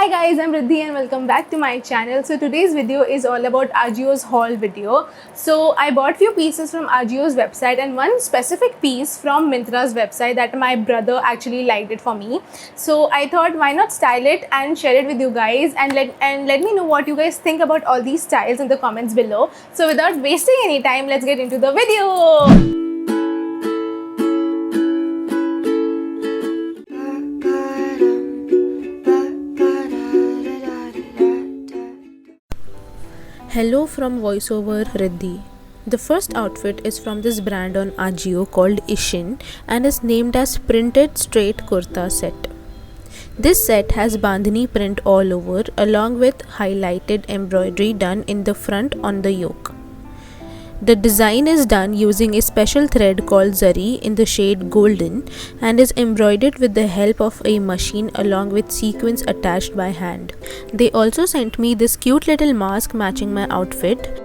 Hi guys, I'm Riddhi and welcome back to my channel. So today's video is all about Ajio's haul video. So I bought few pieces from Ajio's website and one specific piece from Myntra's website that my brother actually liked it for me. So I thought why not style it and share it with you guys and let me know what you guys think about all these styles in the comments below. So without wasting any time, let's get into the video. Hello from voiceover Riddhi. The first outfit is from this brand on Ajio called Ishin and is named as Printed Straight Kurta Set. This set has bandhani print all over along with highlighted embroidery done in the front on the yoke. The design is done using a special thread called zari in the shade golden and is embroidered with the help of a machine along with sequins attached by hand. They also sent me this cute little mask matching my outfit.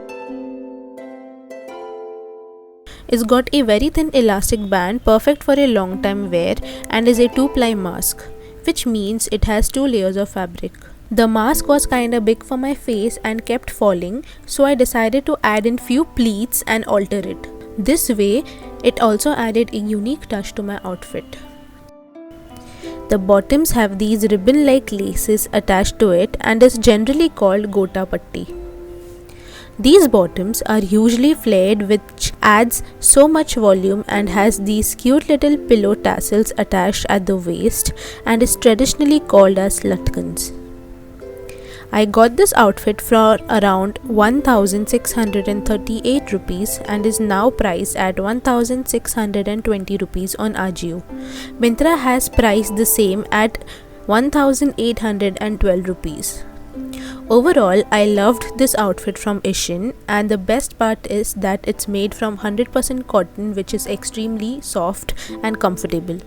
It's got a very thin elastic band perfect for a long time wear and is a 2-ply mask, which means it has 2 layers of fabric. The mask was kinda big for my face and kept falling, so I decided to add in few pleats and alter it. This way, it also added a unique touch to my outfit. The bottoms have these ribbon-like laces attached to it and is generally called gota patti. These bottoms are usually flared, which adds so much volume and has these cute little pillow tassels attached at the waist and is traditionally called as latkans. I got this outfit for around 1638 rupees and is now priced at 1620 rupees on Ajio. Myntra has priced the same at 1812 rupees. Overall, I loved this outfit from Ishin and the best part is that it's made from 100% cotton, which is extremely soft and comfortable.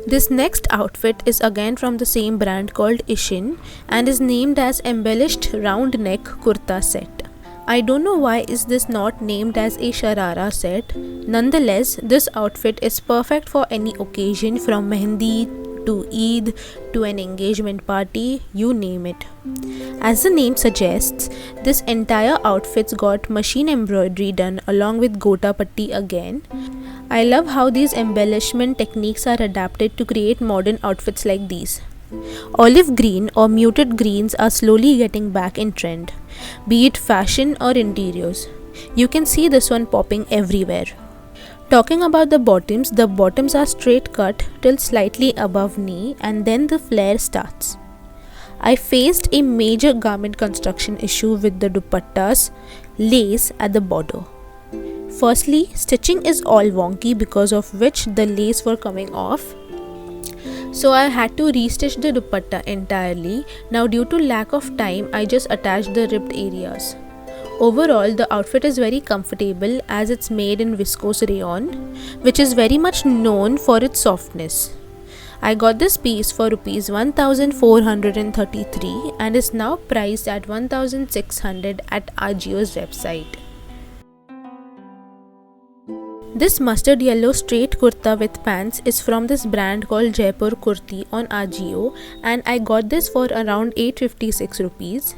This next outfit is again from the same brand called Ishin and is named as Embellished Round Neck Kurta Set. I don't know why is this not named as a Sharara set. Nonetheless, this outfit is perfect for any occasion from Mehndi to Eid to an engagement party, you name it. As the name suggests, this entire outfit's got machine embroidery done along with gota patti again. I love how these embellishment techniques are adapted to create modern outfits like these. Olive green or muted greens are slowly getting back in trend, be it fashion or interiors. You can see this one popping everywhere. Talking about the bottoms are straight cut till slightly above knee and then the flare starts. I faced a major garment construction issue with the dupatta's lace at the border. Firstly, stitching is all wonky because of which the lace were coming off. So I had to restitch the dupatta entirely. Now due to lack of time, I just attached the ripped areas. Overall, the outfit is very comfortable as it's made in viscose rayon, which is very much known for its softness. I got this piece for rupees 1433 and is now priced at 1600 at Ajio's website. This mustard yellow straight kurta with pants is from this brand called Jaipur Kurti on Ajio and I got this for around 856 rupees.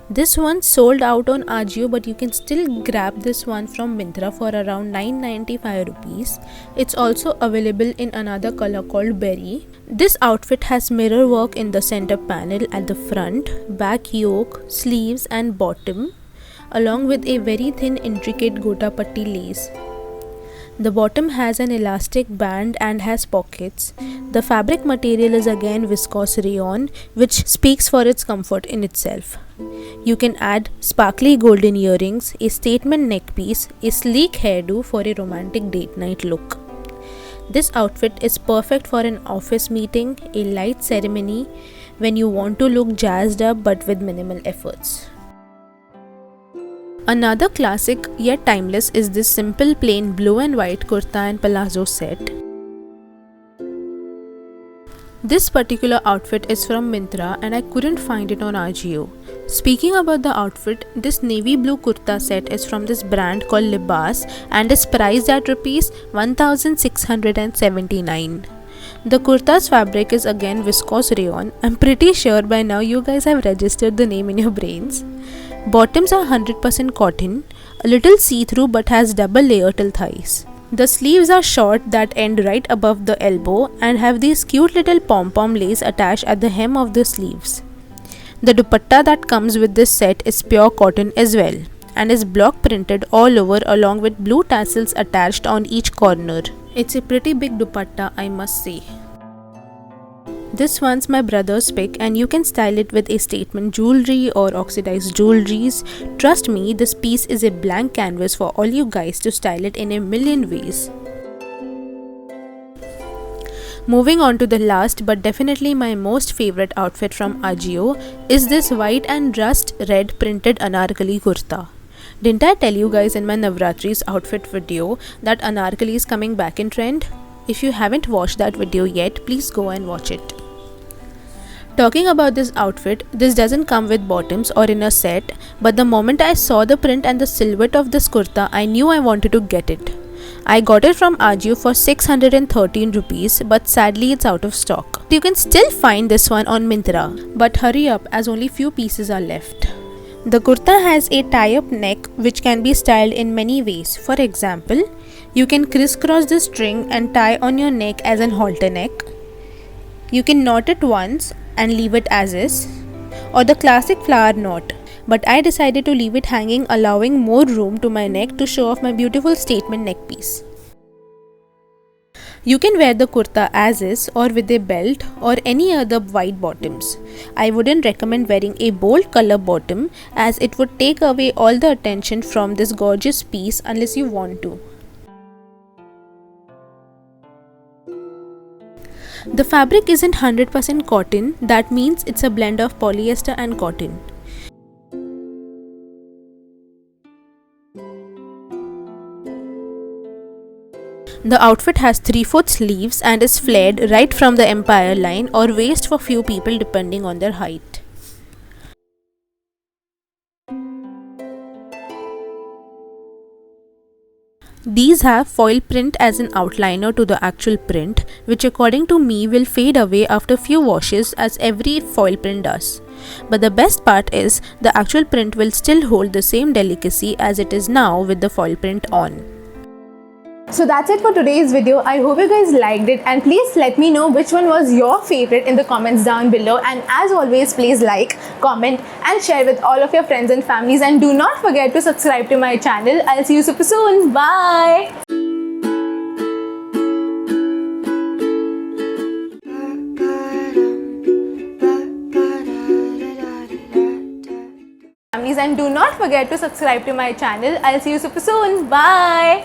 This one sold out on Ajio, but you can still grab this one from Myntra for around 995 rupees. It's also available in another color called berry. This outfit has mirror work in the center panel at the front, back yoke, sleeves and bottom, along with a very thin intricate gota patti lace. The bottom has an elastic band and has pockets. The fabric material is again viscose rayon, which speaks for its comfort in itself. You can add sparkly golden earrings, a statement neck piece, a sleek hairdo for a romantic date night look. This outfit is perfect for an office meeting, a light ceremony, when you want to look jazzed up but with minimal efforts. Another classic yet timeless is this simple plain blue and white kurta and palazzo set. This particular outfit is from Myntra and I couldn't find it on Ajio. Speaking about the outfit, this navy blue kurta set is from this brand called Libas and is priced at Rs 1679. The kurta's fabric is again viscose rayon. I'm pretty sure by now you guys have registered the name in your brains. Bottoms are 100% cotton, a little see-through but has double layer till thighs. The sleeves are short that end right above the elbow and have these cute little pom-pom lace attached at the hem of the sleeves. The dupatta that comes with this set is pure cotton as well and is block printed all over along with blue tassels attached on each corner. It's a pretty big dupatta, I must say. This one's my brother's pick and you can style it with a statement jewelry or oxidized jewelries. Trust me, this piece is a blank canvas for all you guys to style it in a million ways. Moving on to the last but definitely my most favorite outfit from Ajio is this white and rust red printed anarkali kurta. Didn't I tell you guys in my Navratri's outfit video that anarkali is coming back in trend? If you haven't watched that video yet, please go and watch it. Talking about this outfit, this doesn't come with bottoms or in a set, but the moment I saw the print and the silhouette of this kurta, I knew I wanted to get it. I got it from Ajio for 613 rupees, but sadly it's out of stock. You can still find this one on Myntra, but hurry up as only few pieces are left. The kurta has a tie-up neck which can be styled in many ways. For example, you can crisscross the string and tie on your neck as an halter neck. You can knot it once and leave it as is, or the classic flower knot. But I decided to leave it hanging, allowing more room to my neck to show off my beautiful statement neck piece. You can wear the kurta as is or with a belt or any other white bottoms. I wouldn't recommend wearing a bold color bottom as it would take away all the attention from this gorgeous piece unless you want to. The fabric isn't 100% cotton, that means it's a blend of polyester and cotton. The outfit has 3/4 sleeves and is flared right from the empire line or waist for few people depending on their height. These have foil print as an outliner to the actual print, which according to me will fade away after few washes as every foil print does. But the best part is the actual print will still hold the same delicacy as it is now with the foil print on. So that's it for today's video. I hope you guys liked it and please let me know which one was your favorite in the comments down below, and as always please like, comment and share with all of your friends and families, and do not forget to subscribe to my channel. I'll see you super soon. Bye. And do not forget to subscribe to my channel. I'll see you super soon. Bye.